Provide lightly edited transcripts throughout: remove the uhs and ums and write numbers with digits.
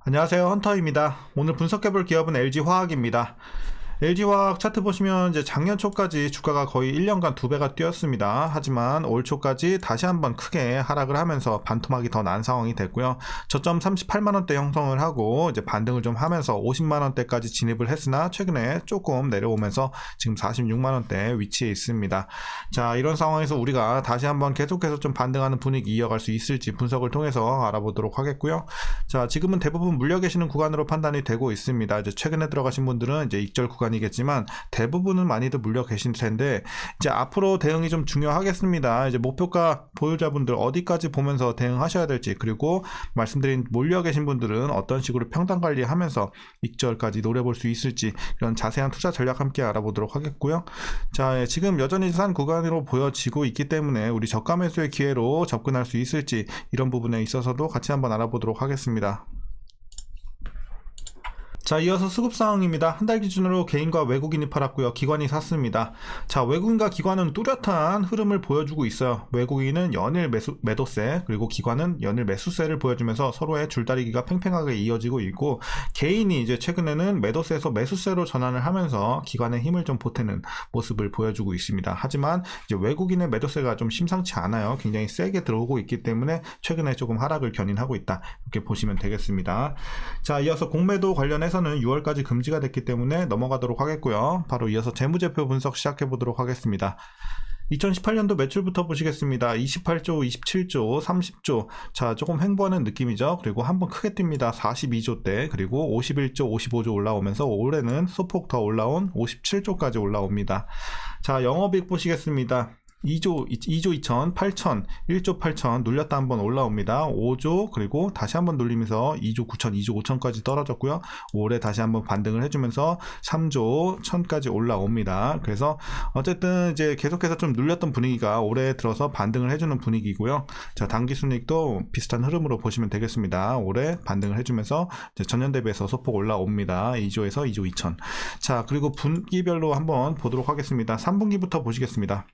안녕하세요, 헌터입니다. 오늘 분석해볼 기업은 LG화학입니다. LG화학 차트 보시면 이제 작년 초까지 주가가 거의 1년간 2배가 뛰었습니다. 하지만 올 초까지 다시 한번 크게 하락을 하면서 반토막이 더 난 상황이 됐고요. 저점 38만원대 형성을 하고 이제 반등을 좀 하면서 50만원대까지 진입을 했으나 최근에 조금 내려오면서 지금 46만원대 위치에 있습니다. 자, 이런 상황에서 우리가 다시 한번 계속해서 좀 반등하는 분위기 이어갈 수 있을지 분석을 통해서 알아보도록 하겠고요. 자, 지금은 대부분 물려 계시는 구간으로 판단이 되고 있습니다. 이제 최근에 들어가신 분들은 이제 익절 구간이겠지만 대부분은 많이들 물려 계신 텐데 이제 앞으로 대응이 좀 중요하겠습니다. 이제 목표가 보유자분들 어디까지 보면서 대응하셔야 될지, 그리고 말씀드린 몰려 계신 분들은 어떤 식으로 평단 관리하면서 익절까지 노려볼 수 있을지, 이런 자세한 투자 전략 함께 알아보도록 하겠고요. 자, 지금 여전히 산 구간으로 보여지고 있기 때문에 우리 저가 매수의 기회로 접근할 수 있을지, 이런 부분에 있어서도 같이 한번 알아보도록 하겠습니다. 자, 이어서 수급 상황입니다. 한 달 기준으로 개인과 외국인이 팔았고요. 기관이 샀습니다. 자, 외국인과 기관은 뚜렷한 흐름을 보여주고 있어요. 외국인은 연일 매도세, 그리고 기관은 연일 매수세를 보여주면서 서로의 줄다리기가 팽팽하게 이어지고 있고, 개인이 이제 최근에는 매도세에서 매수세로 전환을 하면서 기관의 힘을 좀 보태는 모습을 보여주고 있습니다. 하지만 이제 외국인의 매도세가 좀 심상치 않아요. 굉장히 세게 들어오고 있기 때문에 최근에 조금 하락을 견인하고 있다, 이렇게 보시면 되겠습니다. 자, 이어서 공매도 관련해서 는 6월까지 금지가 됐기 때문에 넘어가도록 하겠고요. 바로 이어서 재무제표 분석 시작해 보도록 하겠습니다. 2018년도 매출부터 보시겠습니다. 28조, 27조, 30조. 자, 조금 횡보하는 느낌이죠. 그리고 한번 크게 뜹니다. 42조대, 그리고 51조, 55조 올라오면서 올해는 소폭 더 올라온 57조까지 올라옵니다. 자, 영업이익 보시겠습니다. 2조 2천, 8천, 1조 8천 눌렸다 한번 올라옵니다. 5조, 그리고 다시 한번 눌리면서 2조 9천, 2조 5천까지 떨어졌고요. 올해 다시 한번 반등을 해주면서 3조 1천까지 올라옵니다. 그래서 어쨌든 이제 계속해서 좀 눌렸던 분위기가 올해 들어서 반등을 해주는 분위기고요. 자, 당기순이익도 비슷한 흐름으로 보시면 되겠습니다. 올해 반등을 해주면서 이제 전년 대비해서 소폭 올라옵니다. 2조에서 2조 2천. 자, 그리고 분기별로 한번 보도록 하겠습니다. 3분기부터 보시겠습니다.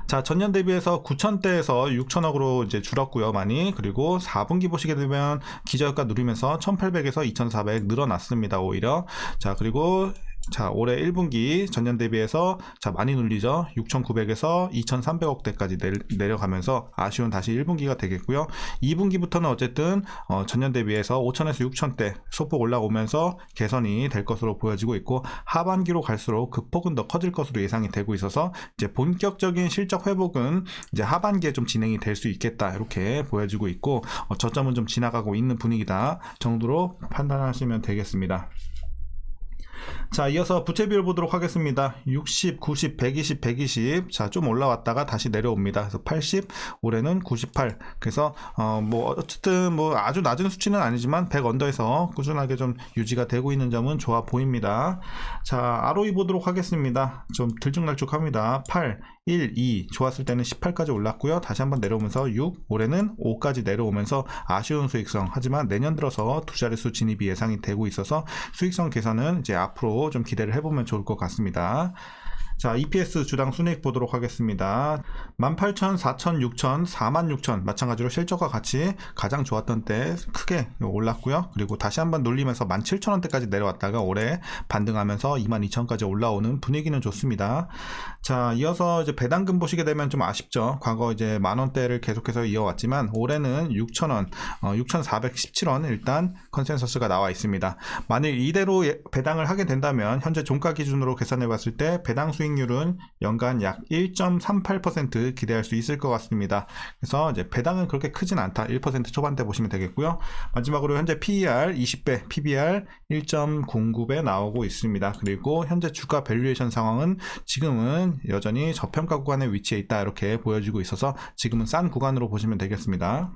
자, 전년 대비해서 9천대에서 6천억으로 이제 줄었고요, 많이. 그리고 4분기 보시게 되면 기저효과 누리면서 1800에서 2400 늘어났습니다, 오히려. 자, 그리고 자, 올해 1분기 전년 대비해서 자, 많이 눌리죠. 6,900에서 2,300억대까지 내려가면서 아쉬운 다시 1분기가 되겠고요. 2분기부터는 어쨌든 전년 대비해서 5,000에서 6,000대 소폭 올라오면서 개선이 될 것으로 보여지고 있고, 하반기로 갈수록 그 폭은 더 커질 것으로 예상이 되고 있어서 이제 본격적인 실적 회복은 이제 하반기에 좀 진행이 될 수 있겠다, 이렇게 보여지고 있고, 저점은 좀 지나가고 있는 분위기다 정도로 판단하시면 되겠습니다. 자, 이어서 부채 비율 보도록 하겠습니다. 60, 90, 120, 120. 자, 좀 올라왔다가 다시 내려옵니다. 그래서 80, 올해는 98. 그래서 뭐 어쨌든 뭐 아주 낮은 수치는 아니지만 100 언더에서 꾸준하게 좀 유지가 되고 있는 점은 좋아 보입니다. 자, ROE 보도록 하겠습니다. 좀 들쭉날쭉합니다. 8, 1, 2. 좋았을 때는 18까지 올랐고요. 다시 한번 내려오면서 6, 올해는 5까지 내려오면서 아쉬운 수익성. 하지만 내년 들어서 두 자릿수 진입이 예상이 되고 있어서 수익성 개선은 이제 앞으로 좀 기대를 해보면 좋을 것 같습니다. 자, EPS 주당 순이익 보도록 하겠습니다. 18,000, 4,000, 6,000, 46,000 마찬가지로 실적과 같이 가장 좋았던 때 크게 올랐고요. 그리고 다시 한번 눌리면서 17,000원대까지 내려왔다가 올해 반등하면서 22,000까지 올라오는 분위기는 좋습니다. 자, 이어서 이제 배당금 보시게 되면 좀 아쉽죠. 과거 이제 만원대를 계속해서 이어왔지만 올해는 6,000원, 6,417원 일단 컨센서스가 나와 있습니다. 만일 이대로 배당을 하게 된다면 현재 종가 기준으로 계산해 봤을 때 배당 수익률은 연간 약 1.38% 기대할 수 있을 것 같습니다. 그래서 이제 배당은 그렇게 크진 않다. 1% 초반대 보시면 되겠고요. 마지막으로 현재 PER 20배, PBR 1.09배 나오고 있습니다. 그리고 현재 주가 밸류에이션 상황은 지금은 여전히 저평가 구간에 위치해 있다, 이렇게 보여지고 있어서 지금은 싼 구간으로 보시면 되겠습니다.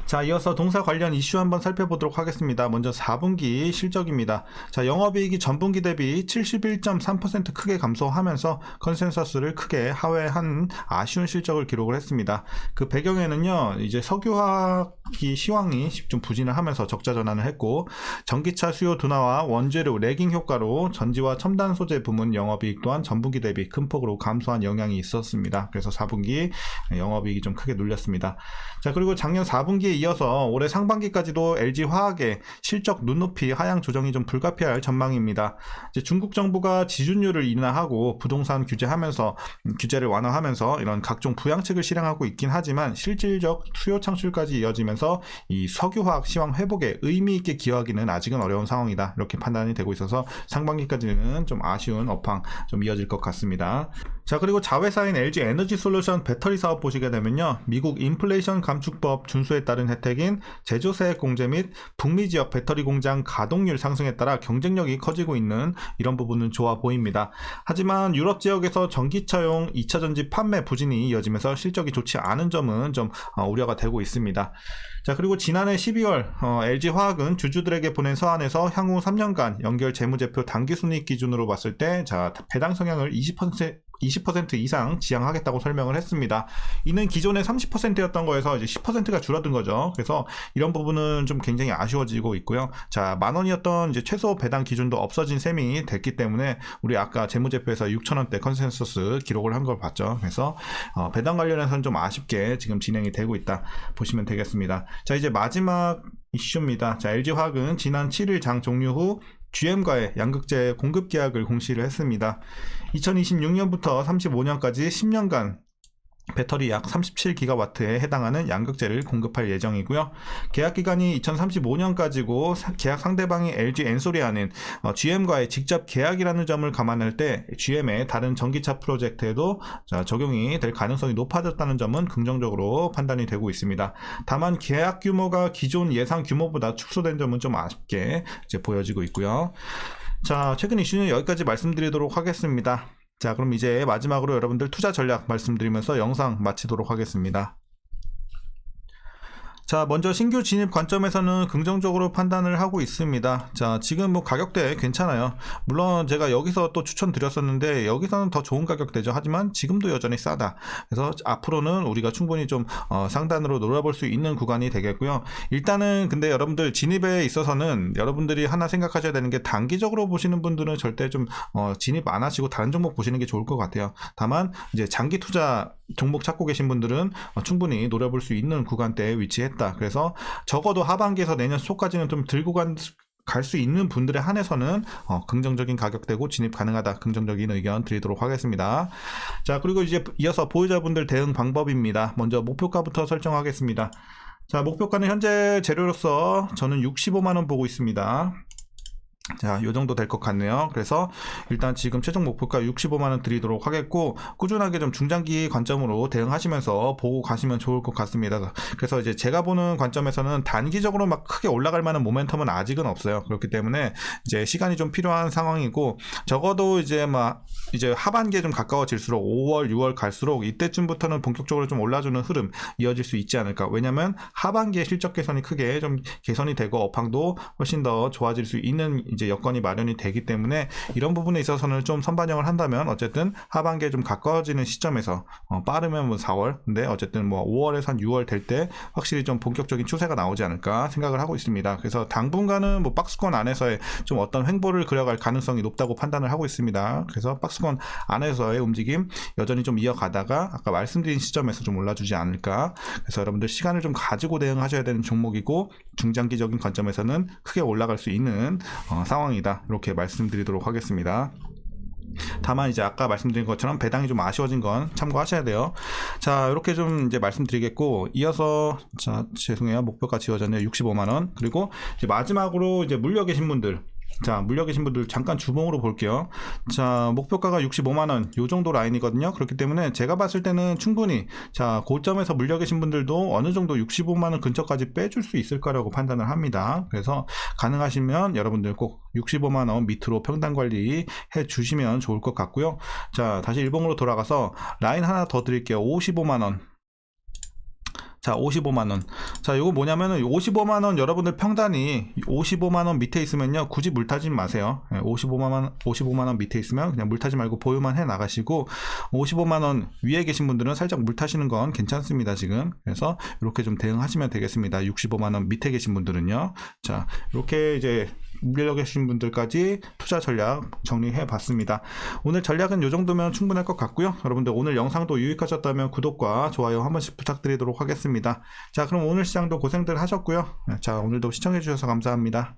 자, 이어서 동사 관련 이슈 한번 살펴보도록 하겠습니다. 먼저 4분기 실적입니다. 자, 영업이익이 전분기 대비 71.3% 크게 감소하면서 컨센서스를 크게 하회한 아쉬운 실적을 기록을 했습니다. 그 배경에는요, 이제 석유화학이 시황이 좀 부진을 하면서 적자 전환을 했고, 전기차 수요 둔화와 원재료 레깅 효과로 전지와 첨단 소재 부문 영업이익 또한 전분기 대비 큰 폭으로 감소한 영향이 있었습니다. 그래서 4분기 영업이익이 좀 크게 눌렸습니다. 자, 그리고 작년 4분기에 이어서 올해 상반기까지도 LG화학의 실적 눈높이 하향 조정이 좀 불가피할 전망입니다. 이제 중국 정부가 지준율을 인하하고 부동산 규제를 완화하면서 이런 각종 부양책을 실행하고 있긴 하지만 실질적 수요 창출까지 이어지면서 이 석유화학 시황 회복에 의미 있게 기여하기는 아직은 어려운 상황이다. 이렇게 판단이 되고 있어서 상반기까지는 좀 아쉬운 업황 좀 이어질 것 같습니다. 자, 그리고 자회사인 LG 에너지 솔루션 배터리 사업 보시게 되면요, 미국 인플레이션 감축법 준수에 따른 혜택인 제조세액 공제 및 북미 지역 배터리 공장 가동률 상승에 따라 경쟁력이 커지고 있는 이런 부분은 좋아 보입니다. 하지만 유럽 지역에서 전기차용 2차 전지 판매 부진이 이어지면서 실적이 좋지 않은 점은 좀 우려가 되고 있습니다. 자, 그리고 지난해 12월 LG화학은 주주들에게 보낸 서한에서 향후 3년간 연결 재무제표 당기순이익 기준으로 봤을 때 배당 성향을 20% 이상 지향하겠다고 설명을 했습니다. 이는 기존에 30%였던 거에서 이제 10%가 줄어든 거죠. 그래서 이런 부분은 좀 굉장히 아쉬워지고 있고요. 자, 10,000원이었던 이제 최소 배당 기준도 없어진 셈이 됐기 때문에 우리 아까 재무제표에서 6,000원대 컨센서스 기록을 한 걸 봤죠. 그래서 배당 관련해서는 좀 아쉽게 지금 진행이 되고 있다 보시면 되겠습니다. 자, 이제 마지막 이슈입니다. 자, LG화학은 지난 7일 장 종료 후 GM과의 양극재 공급 계약을 공시를 했습니다. 2026년부터 35년까지 10년간 배터리 약 37GW에 해당하는 양극재를 공급할 예정이고요. 계약 기간이 2035년까지고 계약 상대방이 LG 엔소리아는 GM과의 직접 계약이라는 점을 감안할 때 GM의 다른 전기차 프로젝트에도 적용이 될 가능성이 높아졌다는 점은 긍정적으로 판단이 되고 있습니다. 다만 계약 규모가 기존 예상 규모보다 축소된 점은 좀 아쉽게 이제 보여지고 있고요. 자, 최근 이슈는 여기까지 말씀드리도록 하겠습니다. 자, 그럼 이제 마지막으로 여러분들 투자 전략 말씀드리면서 영상 마치도록 하겠습니다. 자, 먼저 신규 진입 관점에서는 긍정적으로 판단을 하고 있습니다. 자, 지금 뭐 가격대 괜찮아요. 물론 제가 여기서 또 추천드렸었는데 여기서는 더 좋은 가격대죠. 하지만 지금도 여전히 싸다. 그래서 앞으로는 우리가 충분히 좀 상단으로 놀아볼 수 있는 구간이 되겠고요. 일단은 근데 여러분들 진입에 있어서는 여러분들이 하나 생각하셔야 되는 게 단기적으로 보시는 분들은 절대 좀 진입 안 하시고 다른 종목 보시는 게 좋을 것 같아요. 다만 이제 장기 투자 종목 찾고 계신 분들은 충분히 노려볼 수 있는 구간대에 위치했다. 그래서 적어도 하반기에서 내년 초까지는 좀 들고 갈 수 있는 분들에 한해서는 긍정적인 가격대고 진입 가능하다. 긍정적인 의견 드리도록 하겠습니다. 자, 그리고 이제 이어서 보유자분들 대응 방법입니다. 먼저 목표가부터 설정하겠습니다. 자, 목표가는 현재 재료로서 저는 65만원 보고 있습니다. 자, 요 정도 될 것 같네요. 그래서 일단 지금 최종 목표가 65만원 드리도록 하겠고, 꾸준하게 좀 중장기 관점으로 대응하시면서 보고 가시면 좋을 것 같습니다. 그래서 이제 제가 보는 관점에서는 단기적으로 막 크게 올라갈 만한 모멘텀은 아직은 없어요. 그렇기 때문에 이제 시간이 좀 필요한 상황이고, 적어도 이제 하반기에 좀 가까워질수록 5월, 6월 갈수록 이때쯤부터는 본격적으로 좀 올라주는 흐름 이어질 수 있지 않을까. 왜냐면 하반기에 실적 개선이 크게 좀 개선이 되고 업황도 훨씬 더 좋아질 수 있는 이제 여건이 마련이 되기 때문에 이런 부분에 있어서는 좀 선반영을 한다면 어쨌든 하반기에 좀 가까워지는 시점에서 빠르면 뭐 4월, 근데 어쨌든 뭐 5월에서 한 6월 될 때 확실히 좀 본격적인 추세가 나오지 않을까 생각을 하고 있습니다. 그래서 당분간은 뭐 박스권 안에서의 좀 어떤 횡보를 그려갈 가능성이 높다고 판단을 하고 있습니다. 그래서 박스권 안에서의 움직임 여전히 좀 이어가다가 아까 말씀드린 시점에서 좀 올라주지 않을까. 그래서 여러분들 시간을 좀 가지고 대응하셔야 되는 종목이고, 중장기적인 관점에서는 크게 올라갈 수 있는 상황이다. 이렇게 말씀드리도록 하겠습니다. 다만 이제 아까 말씀드린 것처럼 배당이 좀 아쉬워진 건 참고하셔야 돼요. 자, 이렇게 좀 이제 말씀드리겠고, 이어서 자, 죄송해요. 목표가 지워졌네요. 65만원. 그리고 이제 마지막으로 이제 물려 계신 분들, 자, 물려 계신 분들 잠깐 주봉으로 볼게요. 자, 목표가가 65만원 요 정도 라인이거든요. 그렇기 때문에 제가 봤을 때는 충분히 자, 고점에서 물려 계신 분들도 어느 정도 65만원 근처까지 빼줄 수 있을 거라고 판단을 합니다. 그래서 가능하시면 여러분들 꼭 65만원 밑으로 평단 관리 해 주시면 좋을 것 같고요. 자, 다시 일봉으로 돌아가서 라인 하나 더 드릴게요. 55만원. 자, 55만원. 자, 요거 뭐냐면은 55만원 여러분들 평단이 55만원 밑에 있으면요, 굳이 물타지 마세요. 55만원 밑에 있으면 그냥 물타지 말고 보유만 해 나가시고, 55만원 위에 계신 분들은 살짝 물타시는 건 괜찮습니다, 지금. 그래서 이렇게 좀 대응하시면 되겠습니다. 65만원 밑에 계신 분들은요. 자, 이렇게 이제 밀려 계신 분들까지 투자 전략 정리해 봤습니다. 오늘 전략은 이 정도면 충분할 것 같고요. 여러분들 오늘 영상도 유익하셨다면 구독과 좋아요 한 번씩 부탁드리도록 하겠습니다. 자, 그럼 오늘 시장도 고생들 하셨고요. 자, 오늘도 시청해 주셔서 감사합니다.